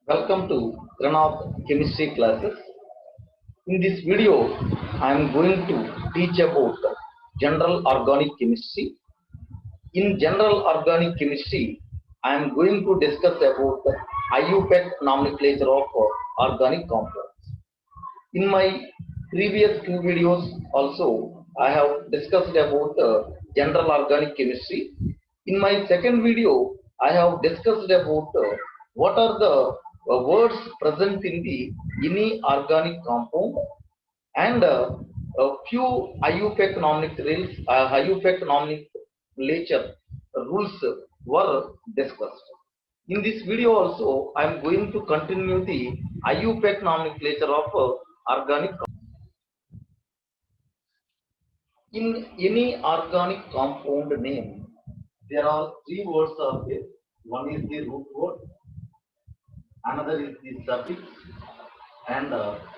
Welcome to Pranav Chemistry classes. In this video, I am going to teach about general organic chemistry. In general organic chemistry, I am going to discuss about the IUPAC nomenclature of organic compounds. In my previous two videos also, I have discussed about general organic chemistry. In my second video, I have discussed about what are the words present in the any organic compound and a few IUPAC nomenclature rules were discussed. In this video also, I am going to continue the IUPAC nomenclature of organic. In any organic compound name, there are three words are there. One is the root word, another is the suffix, and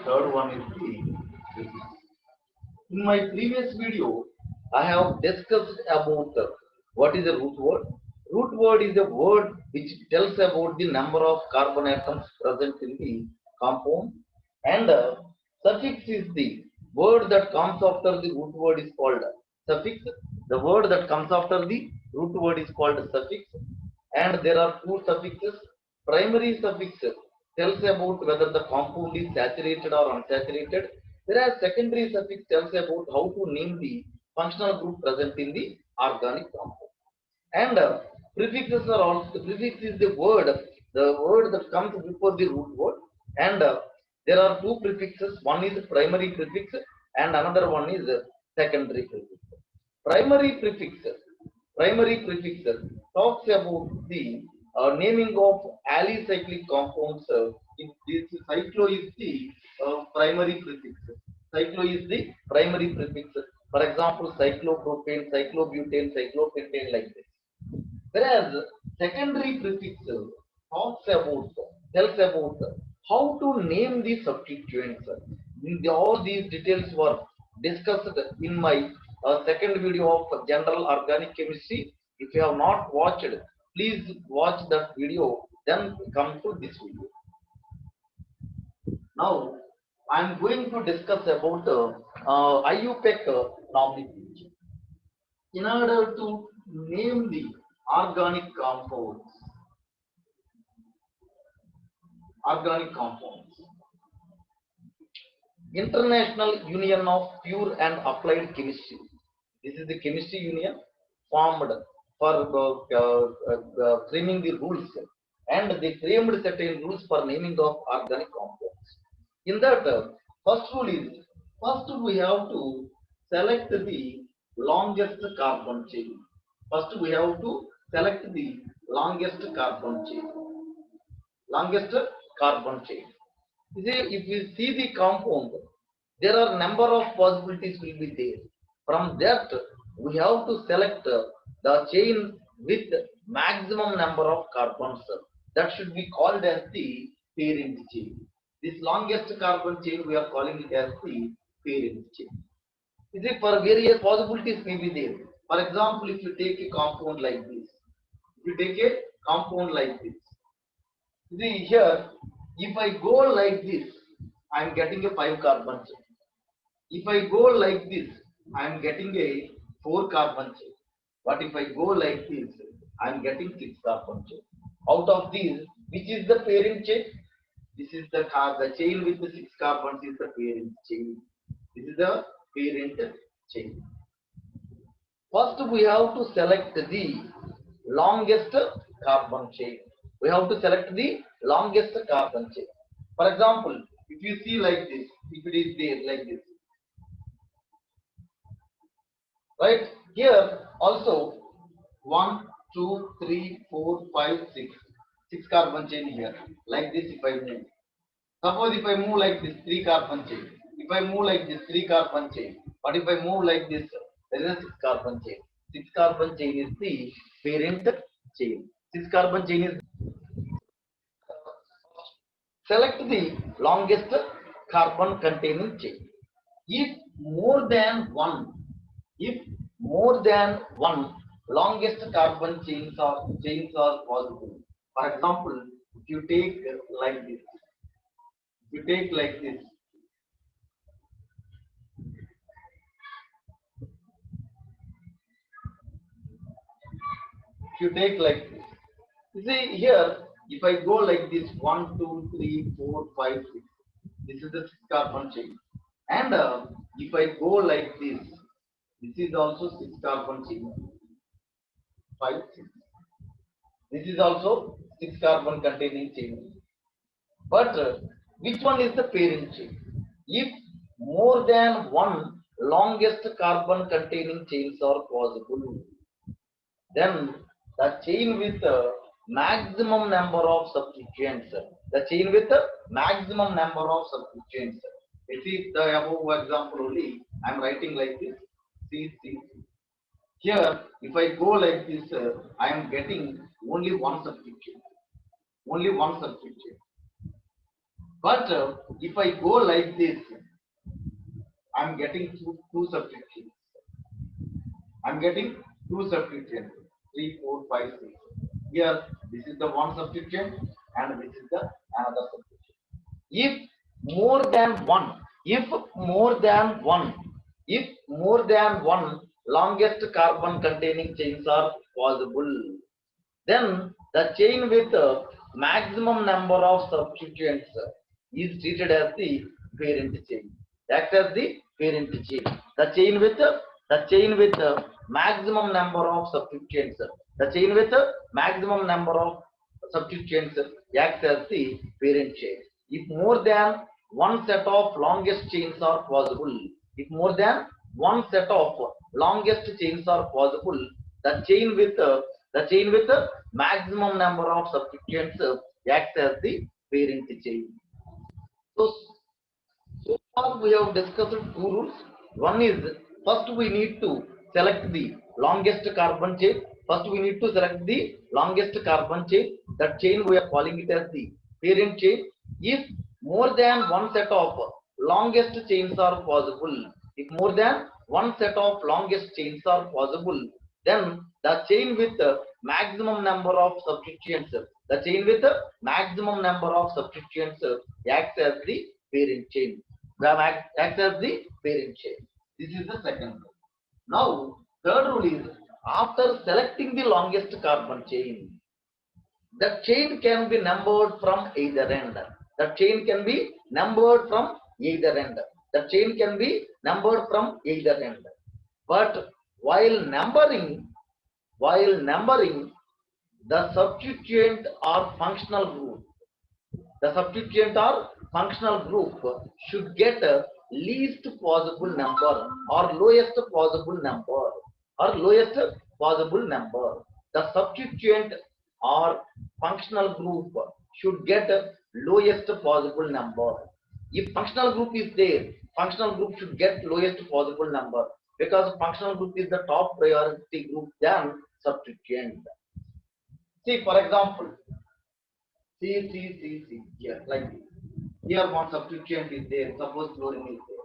third one is the prefix. In my previous video, I have discussed about what is a root word. Root word is a word which tells about the number of carbon atoms present in the compound, and suffix is the word that comes after the root word is called suffix. The word that comes after the root word is called suffix, and there are two suffixes. Primary suffix tells about whether the compound is saturated or unsaturated, whereas secondary suffix tells about how to name the functional group present in the organic compound. And prefixes are also, prefix is the word that comes before the root word, and there are two prefixes. One is primary prefix and another one is secondary prefix. Primary prefixes, primary prefixes talks about the naming of alicyclic compounds. If this cyclo is the primary prefix. Cyclo is the primary prefix. For example, cyclopropane, cyclobutane, cyclopentane, like this. Whereas secondary prefix talks about, tells about how to name the substituents. All these details were discussed in my second video of general organic chemistry. If you have not watched, please watch that video, then come to this video. Now, I am going to discuss about IUPAC nomenclature. In order to name the organic compounds, International Union of Pure and Applied Chemistry. This is the chemistry union formed for framing the rules, and they framed certain rules for naming of organic compounds. In that, first rule is, first we have to select the longest carbon chain. First we have to select the longest carbon chain. Longest carbon chain. If we see the compound, there are number of possibilities will be there. From that, we have to select the chain with maximum number of carbons. That should be called as the parent chain. This longest carbon chain, we are calling it as the parent chain. For various possibilities may be there. For example, if you take a compound like this, see here, if I go like this, I am getting a 5 carbon chain. If I go like this, I am getting a 4 carbon chain. But if I go like this, I am getting 6 carbon chain. Out of these, which is the parent chain? This is the chain with the 6 carbons is the parent chain. This is the parent chain. First, we have to select the longest carbon chain. We have to select the longest carbon chain. For example, if you see like this, if it is there like this, right here also 1, 2, 3, 4, 5, 6 carbon chain here. Like this, if I move, suppose if I move like this, 3 carbon chain. If I move like this, 3 carbon chain. But if I move like this, there is a 6 carbon chain. 6 carbon chain is the parent chain. 6 carbon chain is. Select the longest carbon containing chain. If more than one longest carbon chains are possible, For example, if you take like this, if you take like this, if you take like this, you see here, if I go like this, 1, 2, 3, 4, 5, 6, this is the 6-carbon chain. And if I go like this is also 6-carbon chain, 5, 6. This is also 6-carbon containing chain. But which one is the parent chain? If more than one longest carbon containing chains are possible, then the chain with the maximum number of substituents, the chain with the maximum number of substituents. This is the above example only. I am writing like this. C. Here, if I go like this, I am getting only one substituent. Only one substituent. But if I go like this, I am getting two substituents. I am getting two substituents. 3, 4, 5, 6. Here, this is the one substituent and this is the another substituent. If more than one, if more than one longest carbon containing chains are possible, then the chain with maximum number of substituents is treated as the parent chain. Acts as the parent chain. The chain with maximum number of substituents. The chain with maximum number of substituents acts as the parent chain. If more than one set of longest chains are possible, if more than one set of longest chains are possible, the chain with the maximum number of substituents acts as the parent chain. So far we have discussed two rules. One is, first we need to select the longest carbon chain. First we need to select the longest carbon chain. That chain we are calling it as the parent chain. If more than one set of longest chains are possible, if more than one set of longest chains are possible, then the chain with the maximum number of substituents, the chain with the maximum number of substituents acts as the parent chain. Acts as the parent chain. This is the second rule. Now, third rule is, after selecting the longest carbon chain, the chain can be numbered from either end. The chain can be numbered from either end. The chain can be numbered from either end. But while numbering, the substituent or functional group, should get a least possible number or lowest possible number The substituent or functional group should get a lowest possible number. If functional group is there, functional group should get lowest possible number, because functional group is the top priority group than substituent. See, for example, C, here, like this. Here one substituent is there, suppose chlorine is there.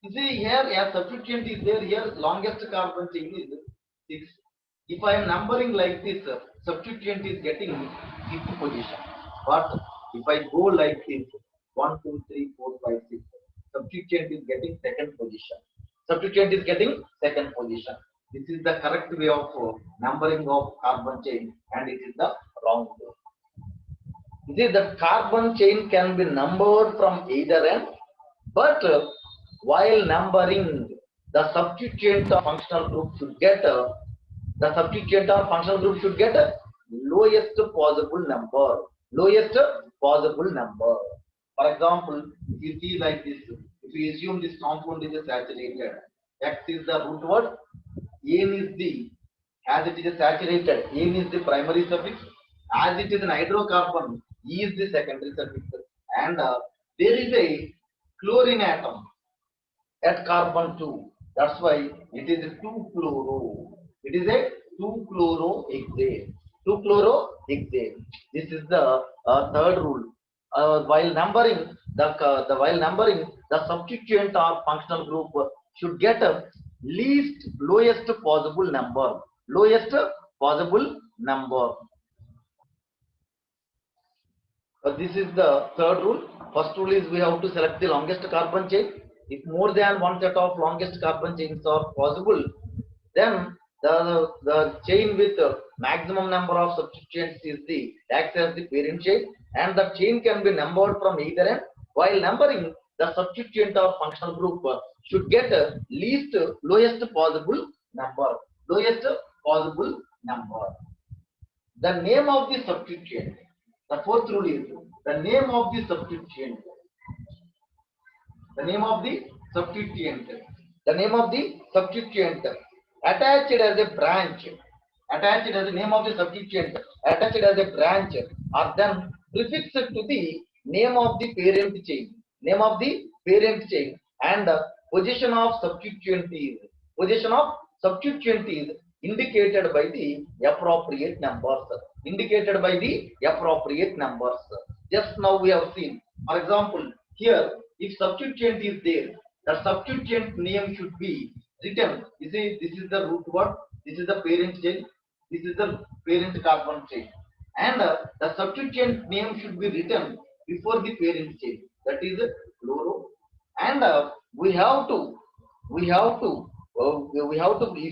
You see, here a substituent is there, here longest carbon chain is 6. If I am numbering like this, substituent is getting 5th position. But if I go like this, 1, 2, 3, 4, 5, 6, substituent is getting 2nd position. This is the correct way of numbering of carbon chain, and it is the wrong way. You see, the carbon chain can be numbered from either end, but while numbering, the substituent or functional group should get a lowest possible number. For example, if you see like this, if we assume this compound is saturated, X is the root word, N is the, as it is saturated, N is the primary suffix, as it is an hydrocarbon, E is the secondary suffix, and there is a chlorine atom at carbon 2. That's why it is a 2-chloro. It is a 2-chlorohexane. This is the third rule. While numbering, the substituent or functional group should get a lowest possible number. This is the third rule. First rule is we have to select the longest carbon chain. If more than one set of longest carbon chains are possible, then the chain with the maximum number of substituents is the acts as the parent chain, and the chain can be numbered from either end. While numbering, the substituent or functional group should get least lowest possible number. Lowest possible number. The name of the substituent. The fourth rule is the name of the substituent. The name of the substituent. The name of the substituent attached as a branch. Attached as the name of the substituent attached as a branch are then prefixed to the name of the parent chain. Name of the parent chain, and position of substituent is indicated by the appropriate numbers. Indicated by the appropriate numbers. Just now we have seen. For example, here if substituent is there, the substituent name should be written. You see, this is the root word, this is the parent chain, this is the parent carbon chain, and the substituent name should be written before the parent chain. That is fluoro, and we have to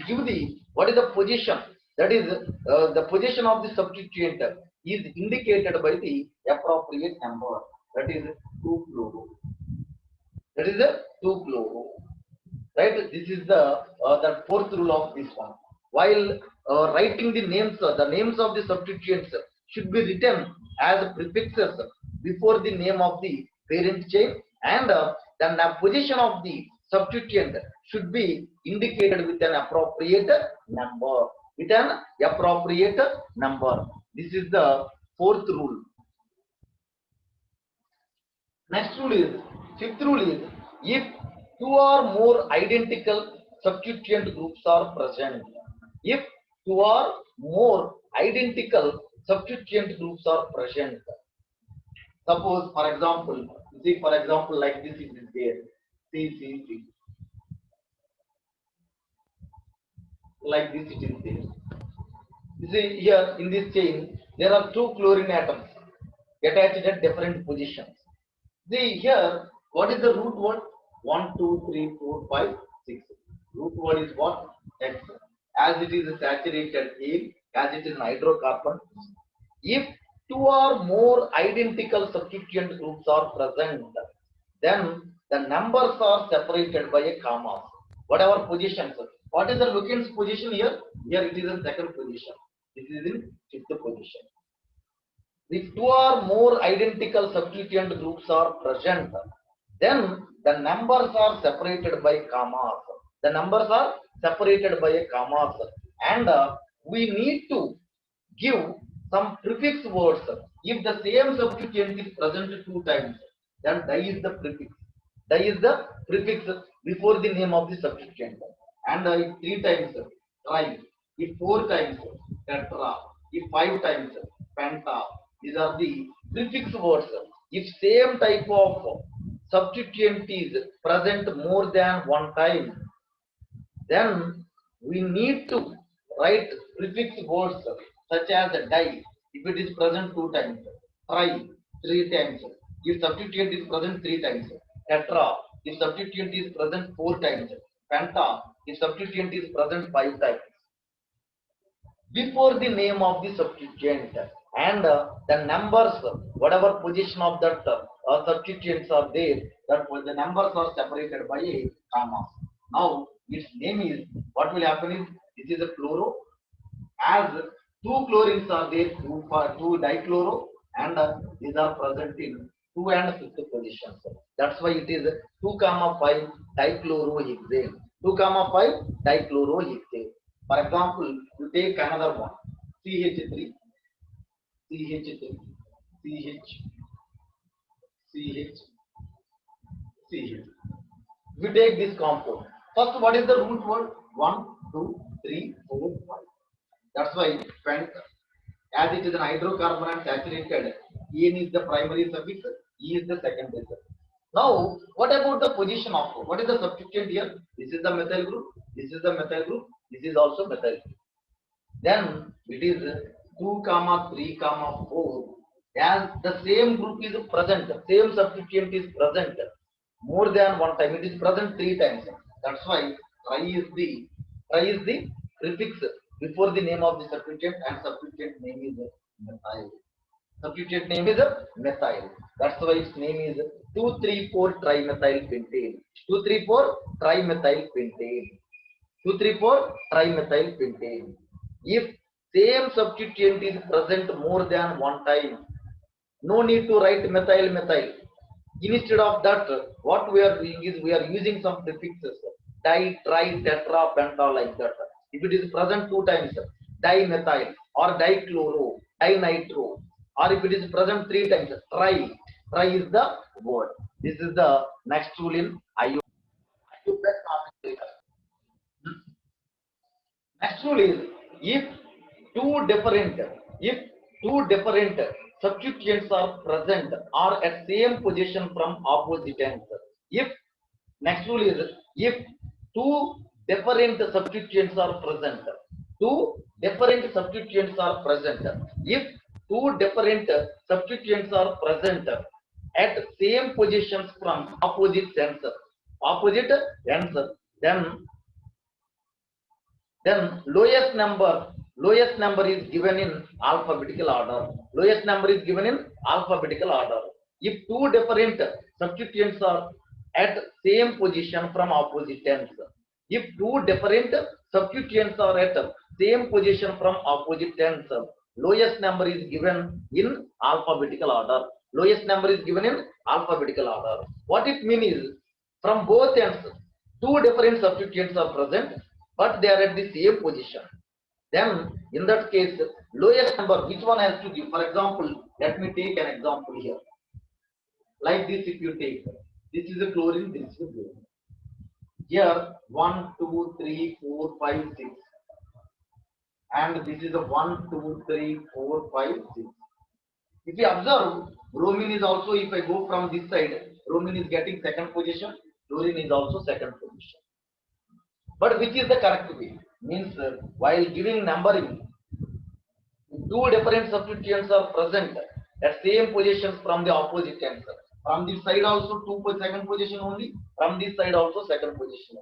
give the what is the position. That is the position of the substituent is indicated by the appropriate number. That is 2-fluoro. That is the 2-fluoro. Right? This is the fourth rule of this one. While writing the names of the substituents should be written as prefixes before the name of the parent chain, and then the position of the substituent should be indicated with an appropriate number. With an appropriate number. This is the fourth rule. Next rule is, fifth rule is, if two or more identical substituent groups are present. If two or more identical substituent groups are present. Suppose, for example, see, for example, like this it is there. C. Like this it is there. You see, here in this chain, there are two chlorine atoms attached at different positions. See here, what is the root word? 1, 2, 3, 4, 5, 6. Root word is what? X. As it is a saturated air, as it is an hydrocarbon. If two or more identical substituent groups are present, then the numbers are separated by a comma. Whatever positions. What is the Lucent's position here? Here it is in second position. This is in fifth position. If two or more identical substituent groups are present, then the numbers are separated by commas. The numbers are separated by a commas, and we need to give some prefix words. If the same substituent is present 2 times, then di is the prefix. Di is the prefix before the name of the substituent. And if 3 times, tri. If 4 times, tetra. If 5 times, penta. These are the prefix words. If same type of substituent is present more than 1 time, then we need to write prefix words such as di. If it is present 2 times, tri 3 times. If substituent is present 3 times, tetra. If substituent is present 4 times, penta. If substituent is present 5 times. Before the name of the substituent, and the numbers, whatever position of that substituents are there, that the numbers are separated by a comma. Now its name is, what will happen is, this is a fluoro, as 2 chlorines are there, 2 dichloro, and these are present in 2 and 5th positions. That's why it is 2,5 dichlorohexane. 2,5 dichlorohexane. For example, you take another one, CH3, CH3, CH, CH, CH. We take this compound. First, what is the root word? 1, 2, 3, 4, 5. That's why, as it is an hydrocarbon and saturated, En is the primary suffix, E is the secondary suffix. Now, what about the position of, what is the substituent here? This is the methyl group, this is the methyl group, this is also methyl group. Then it is 2, 3, 4. As the same group is present, same substituent is present more than one time. It is present 3 times. That's why tri is the prefix before the name of the substituent, and substituent name is methyl. Substituent name is methyl. That's why its name is 2,3,4 trimethyl pentane. 2,3,4 trimethyl pentane. 2,3,4 trimethyl pentane. If same substituent is present more than one time, no need to write methyl methyl. Instead of that, what we are doing is we are using some prefixes: di, tri, tetra, penta, like that. If it is present 2 times, dimethyl or dichloro, dinitro, or if it is present 3 times, tri. Tri is the word. This is the next rule in IUPAC nomenclature. Next rule is if two different substituents are present or at same position from opposite ends. If next rule is if two different substituents are present. Two different substituents are present. If two different substituents are present at same positions from opposite ends, then lowest number is given in alphabetical order. Lowest number is given in alphabetical order. If two different substituents are at same position from opposite ends, if two different substituents are at same position from opposite ends, lowest number is given in alphabetical order. Lowest number is given in alphabetical order. What it means is, from both ends, two different substituents are present, but they are at the same position. Then, in that case, lowest number, which one has to give? For example, let me take an example here. Like this, if you take, this is a chlorine, this is a chlorine. Here, 1, 2, 3, 4, 5, 6. And this is a 1, 2, 3, 4, 5, 6. If you observe, bromine is also, if I go from this side, bromine is getting second position, chlorine is also second position. But which is the correct way? Means while giving numbering, two different substituents are present at same positions from the opposite ends. From this side also second position only, from this side also second position.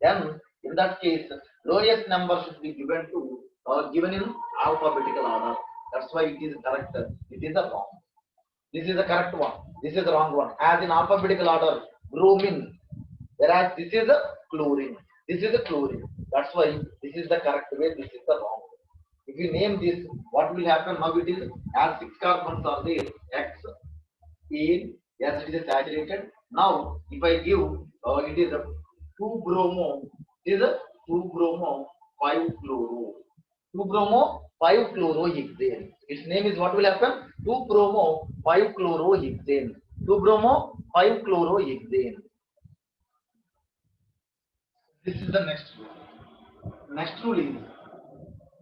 Then in that case, lowest number should be given to or given in alphabetical order. That's why it is correct. It is the wrong. This is the correct one. This is the wrong one. As in alphabetical order, bromine, whereas this is a chlorine. This is a chlorine. That's why this is the correct way. This is the wrong way. If you name this, what will happen? Now it is as 6 carbons are there, X, A, yes, it is saturated. Now, if I give, it is a 2 bromo, it is a 2 bromo 5 chloro. 2 bromo 5 chlorohexane. Its name is what will happen? 2 bromo 5 chlorohexane. 2 bromo 5 chlorohexane. This is the next rule. Next rule is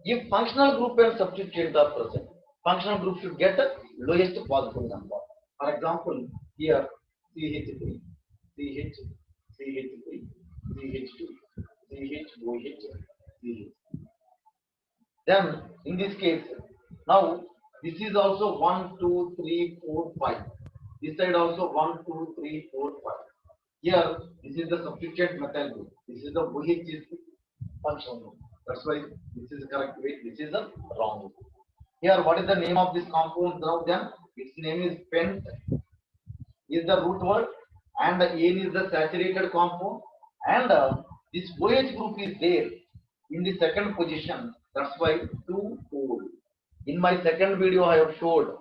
if functional group and substituent are present, functional group should get the lowest possible number. For example, here CH3, CH, CH3, CH2, CH, CH. Then in this case, now this is also 1, 2, 3, 4, 5. This side also 1, 2, 3, 4, 5. Here, this is the substituent methyl group. This is the OH is the functional group. That's why this is the correct way. This is the wrong way. Here, what is the name of this compound now? Then its name is pent. Is the root word, and the N is the saturated compound, and this OH group is there in the second position. That's why 2-fold. In my second video, I have showed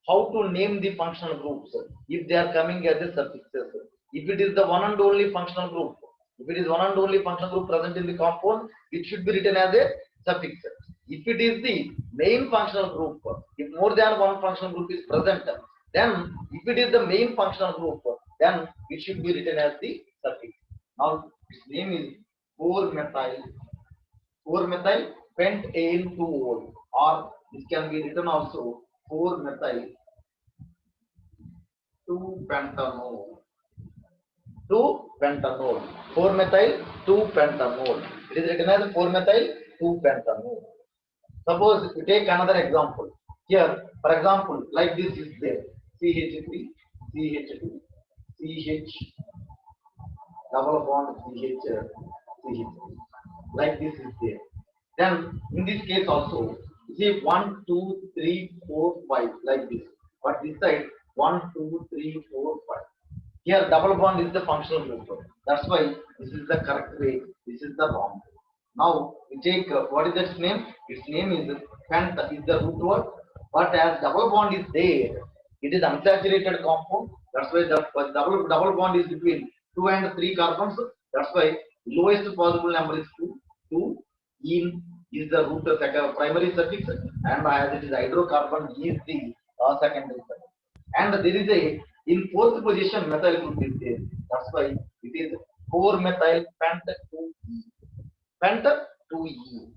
how to name the functional groups if they are coming as a suffixes. If it is the one and only functional group, if it is one and only functional group present in the compound, it should be written as a suffix. If it is the main functional group, if more than one functional group is present, then if it is the main functional group, then it should be written as the suffix. Now its name is 4-methyl pentane 2-ol, or this can be written also 4-methyl 2-pentanol. 2-pentanol. 4-methyl 2-pentanol. It is written as 4-methyl 2-pentanol. Suppose you take another example. Here, for example, like this is there. CH3, CH2, CH double bond CH, CH3. Like this is there. Then in this case also, you see 1, 2, 3, 4, 5 like this. But this side 1, 2, 3, 4, 5. Here double bond is the functional group. That's why this is the correct way. This is the wrong way. Now we take what is its name? Its name is pent is the root word. But as double bond is there, it is unsaturated compound. That's why the double bond is between 2 and 3 carbons. That's why lowest possible number is 2. 2 in is the root primary suffix, and as it is hydrocarbon is the secondary suffix. And there is a in fourth position methyl group is there. That's why it is 4-methyl pent 2E. Pent 2E.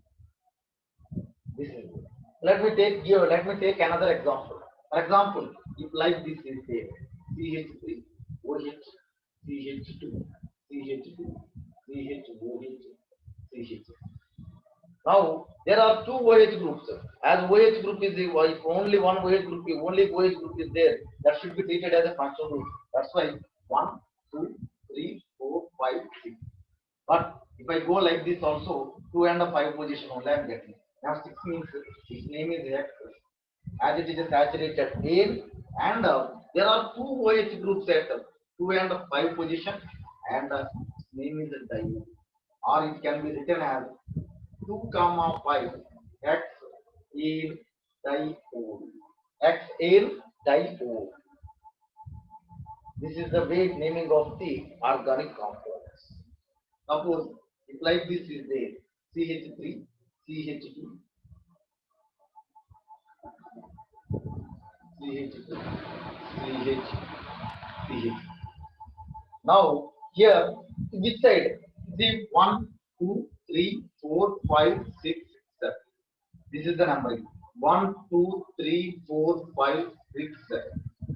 This is it. Let me take another example. For example, if like this is there, CH3, OH, CH2, CH2, CHOH, CH. Now there are two OH groups. As OH group is if only one OH group, only OH group is there, that should be treated as a functional group. That's why 1, 2, 3, 4, 5, 6. But if I go like this also, 2 and 5 position only I am getting. Now 6 means its name is X, as it is a saturated A, and there are two OH groups at 2 and 5 position, and name is diol, or it can be written as 2, 5 X in diol. X in diol. This is the way naming of the organic compounds. Suppose if like this is there, CH3, CH2, CH2, CH, CH. Now here, which side? See 1, 2, 3, 4, 5, 6, 7. This is the numbering. 1, 2, 3, 4, 5, 6, 7.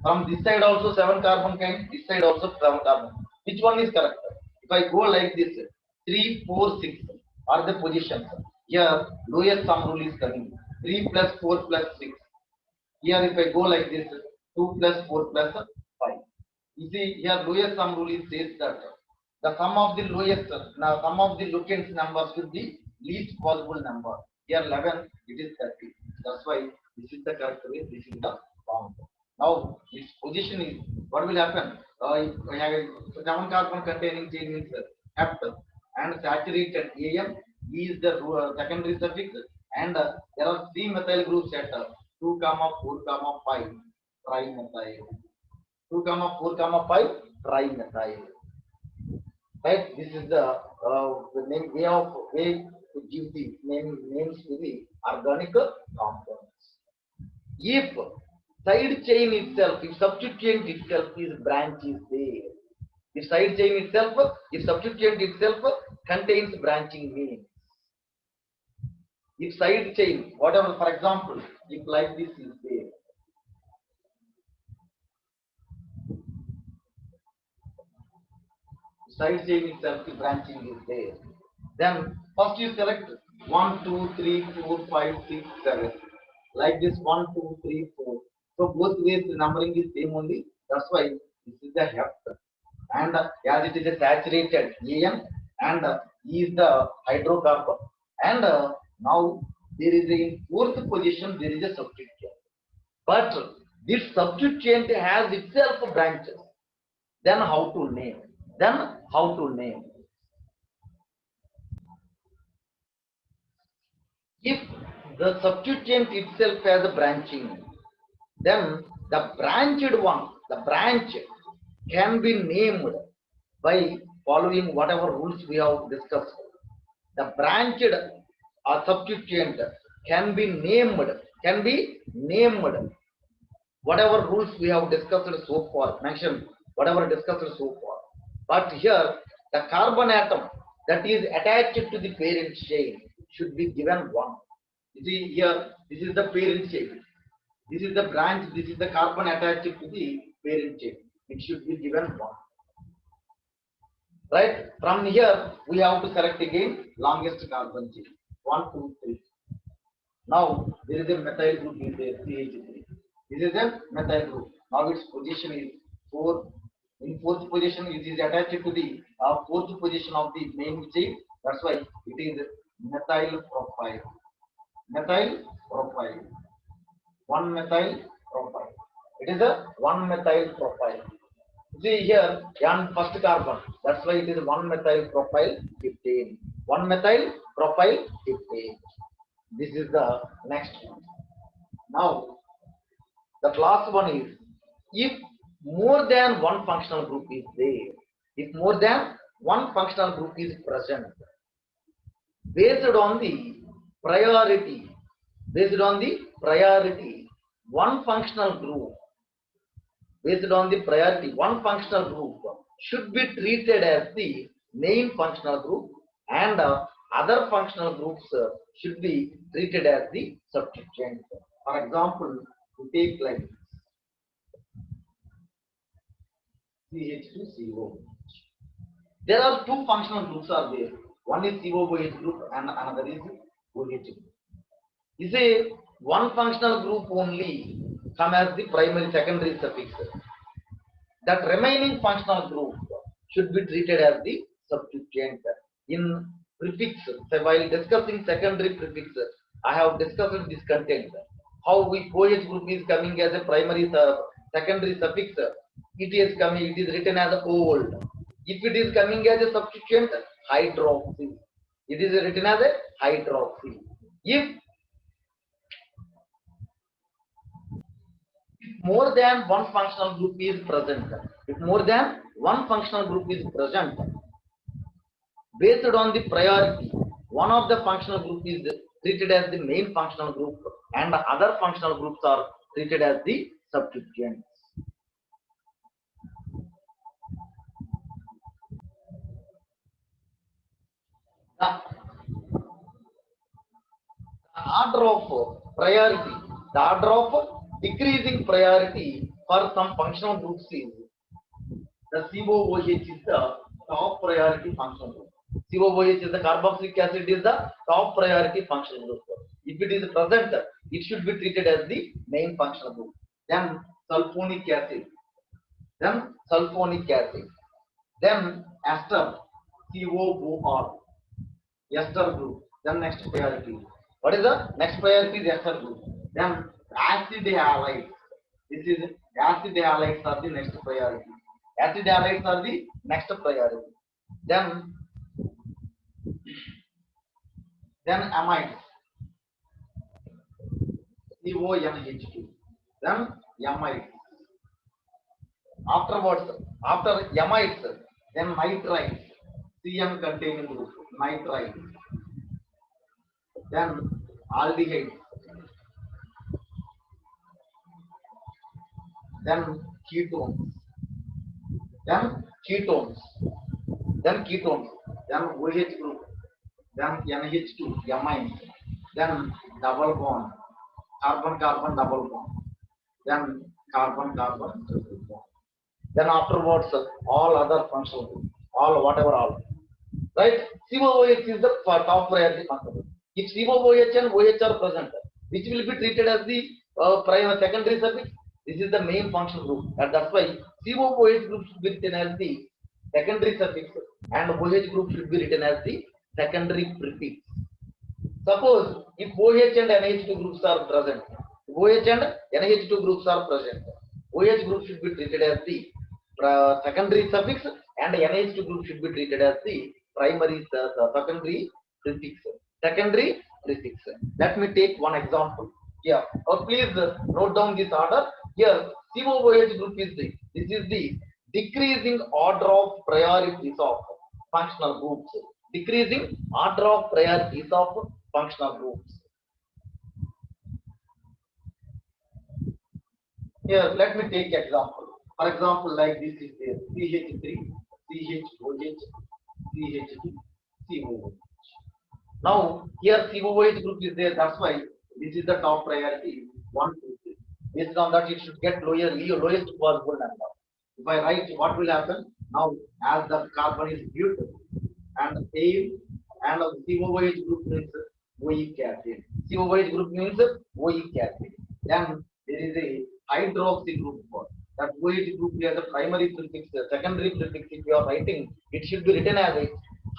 From this side also 7 carbon came, this side also 7 carbon. Which one is correct? If I go like this, 3, 4, 6 are the positions. Here, lowest sum rule is coming. 3 plus 4 plus 6. Here, if I go like this, 2 plus 4 plus 5. You see, here lowest sum rule says that the sum of the lowest, now sum of the locants number should be least possible number. Here 11, it is 30. That's why this is the correct way, this is the wrong way. Now, its position is, what will happen? If I have a 7 carbon containing chain means F and saturated AN is the secondary suffix, and there are 3 methyl groups at 2, 4, 5 trimethyl. 2, 4, 5 trimethyl. Right? This is the name way to give the names to the organic compounds. If side chain itself, if substituent itself is branch is there. If side chain itself, if substituent itself contains branching means. If side chain, whatever, for example, if like this is there. Side chain itself, the branching is there. Then first you select 1, 2, 3, 4, 5, 6, 7. Like this 1, 2, 3, 4. So both ways the numbering is same only. That's why this is the F. And as it is a saturated AN, and E is the hydrocarbon. And now there is in fourth position there is a substituent. But this substituent has itself branches. Then how to name? If the substituent itself has a branching, then the branched one, the branch can be named by following whatever rules we have discussed. The branched substituent can be named, whatever rules we have discussed so far, mentioned whatever discussed so far. But here, the carbon atom that is attached to the parent chain should be given 1. You see here, this is the parent chain. This is the branch, this is the carbon attached to the parent chain. It should be given 1. Right? From here, we have to select again longest carbon chain. 1, 2, 3. Now there is a methyl group is there, CH3. This is a methyl group. Now its position is 4. In fourth position, it is attached to the fourth position of the main chain. That's why it is methyl propyl. Methyl propyl. One methyl propyl. It is a one methyl propyl. See here, and first carbon. That's why it is one methyl propyl 15. One methyl propyl 15. This is the next one. Now, the last one is if more than one functional group is there, if more than one functional group is present, based on the priority, one functional group, one functional group should be treated as the main functional group, and other functional groups should be treated as the substituent. For example, we take like CH2CO. There are two functional groups are there. One is COOH group and another is OH group. You say one functional group only come as the primary secondary suffix. That remaining functional group should be treated as the substituent. In prefix, so while discussing secondary prefix, I have discussed this content. How we OH group is coming as a primary secondary suffix, it is written as old. If it is coming as a substituent, hydroxy. It is written as a hydroxy. If more than one functional group is present, based on the priority, one of the functional group is treated as the main functional group and other functional groups are treated as the substituents. The order of decreasing priority for some functional groups is the COOH is the top priority functional group. COOH is the carboxylic acid is the top priority functional group. If it is present, it should be treated as the main functional group. Then sulfonic acid. Then ester, COOR, ester group. Then next priority. What is the next priority? Is ester group. Then acid halides. This is acid halides are the next priority. Acid halides are the next priority. Then amides. CONH2. Then amides. Afterwards, after amides, then nitrides. CN containing group. Nitrides. Then aldehydes. Then ketones. Then OH group. Then NH2, amines. Then double bond. Carbon double bond. Then carbon triple bond. Then afterwards all other functional groups, all. Right? COOH is the top priority functional group. If COOH and OH are present, which will be treated as the primary secondary suffix, this is the main functional group, and that's why COOH group should be written as the secondary suffix and OH group should be written as the secondary prefix. Suppose if OH and NH2 groups are present, OH group should be treated as the secondary suffix and NH2 group should be treated as the primary secondary prefix. Let me take one example. Here, please note down this order. Here, COOH group is this is the decreasing order of priorities of functional groups. Decreasing order of priorities of functional groups. Here, let me take example. For example, like this is there CH3, CHOH, CH2, COOH. Now, here COOH group is there. That's why this is the top priority 1, 2, 3. Based on that, it should get lowest possible number. If I write, what will happen? Now, as the carbon is built and air and the COOH group means weak acid. COOH group means OEC acid. Then there is a hydroxy group. That OH group has a primary prefix, secondary prefix. If you are writing, it should be written as a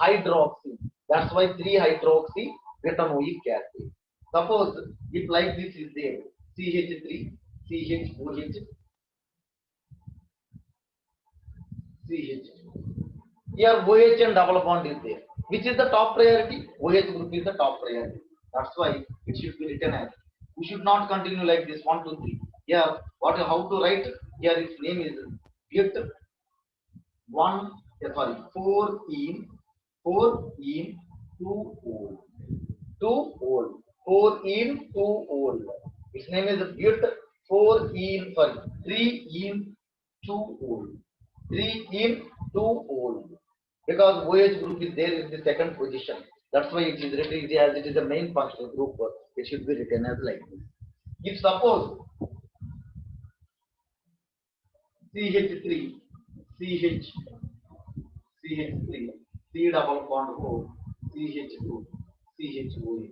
hydroxy. That's why 3-hydroxy butanoic acid. Suppose if like this is there, CH3, CHOH, CH2. Here OH and double bond is there. Which is the top priority? OH group is the top priority. That's why it should be written as. We should not continue like this 1, 2, 3. Here, how to write? Here its name is but 4 in 2 old. 2 old. 4 in 2 old. Its name is but 3 in 2 old. 3 in 2 old. Because OH group is there in the second position. That's why it is written as it is the main functional group. It should be written as like this. If suppose CH3, CH3, C double bond O, CH2, CHOA.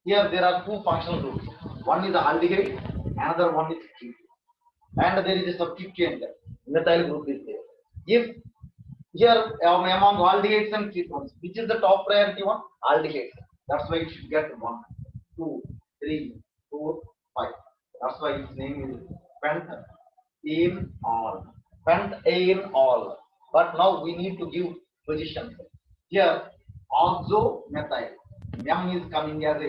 Here there are two functional groups. One is the aldehyde, another one is ketone. And there is a substituent, methyl group is there. If here among aldehydes and ketones, which is the top priority one? Aldehydes. That's why it should get 1, 2, 3, 4, 5. That's why its name is pentanol. Pentanol. But now we need to give positions. Here oxomethyl. M is coming as a.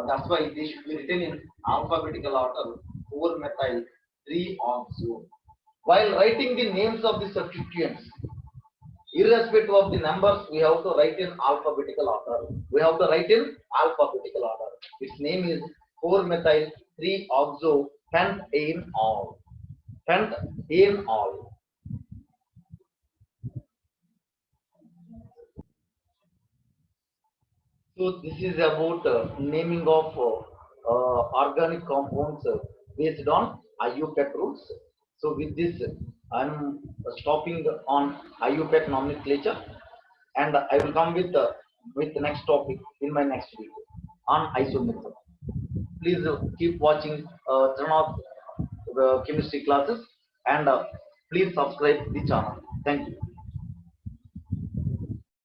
That's why they should be written in alphabetical order. 4-methyl, 3-oxo. While writing the names of the substituents, irrespective of the numbers, we have to write in alphabetical order. Its name is 4-methyl, 3-oxo, pentanol. Pentanol. So this is about naming of organic compounds based on IUPAC rules. So with this, I'm stopping on IUPAC nomenclature, and I will come with the next topic in my next video on isomerism. Please keep watching Trinov chemistry classes, and please subscribe the channel. Thank you.